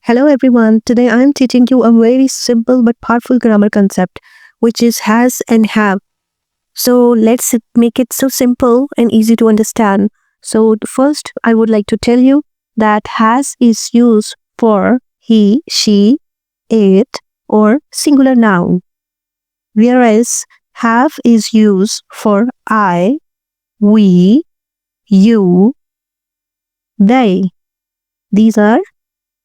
Hello everyone, today I am teaching you a very simple but powerful grammar concept which is has and have. So let's make it so simple and easy to understand. So first I would like to tell you that has is used for he, she, it or singular noun, whereas have is used for I, we, you, they. These are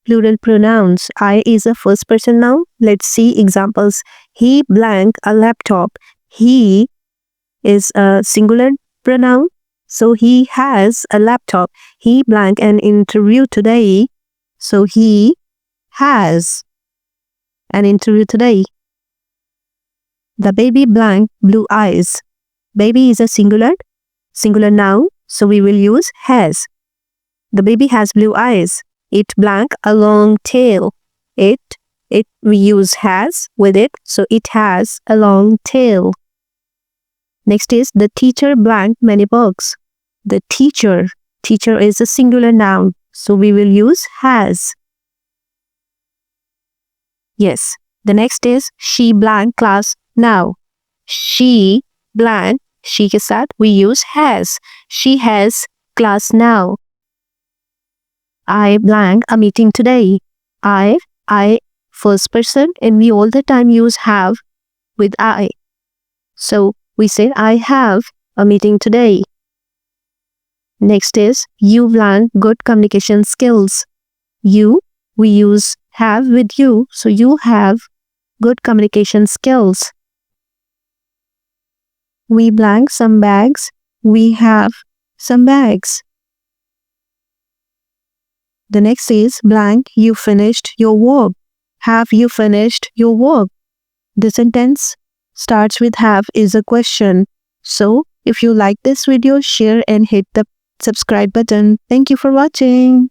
plural pronouns. I is a first person noun. Let's see examples. He blank a laptop. He is a singular pronoun. So he has a laptop. He blank an interview today. So he has an interview today. The baby blank blue eyes. Baby is a singular noun. So we will use has. The baby has blue eyes. It blank a long tail. It we use has with it, so it has a long tail. Next is the teacher blank many books. The teacher is a singular noun, so we will use has. Yes. The next is she blank class now. She blank she के साथ we use has. She has class now. I blank a meeting today. I first person, and we all the time use have with I. So we say I have a meeting today. Next is you blank good communication skills. You, we use have with you, so you have good communication skills. We blank some bags. We have some bags. The next is blank, you finished your work. Have you finished your work? The sentence starts with have is a question. So, if you like this video, share and hit the subscribe button. Thank you for watching.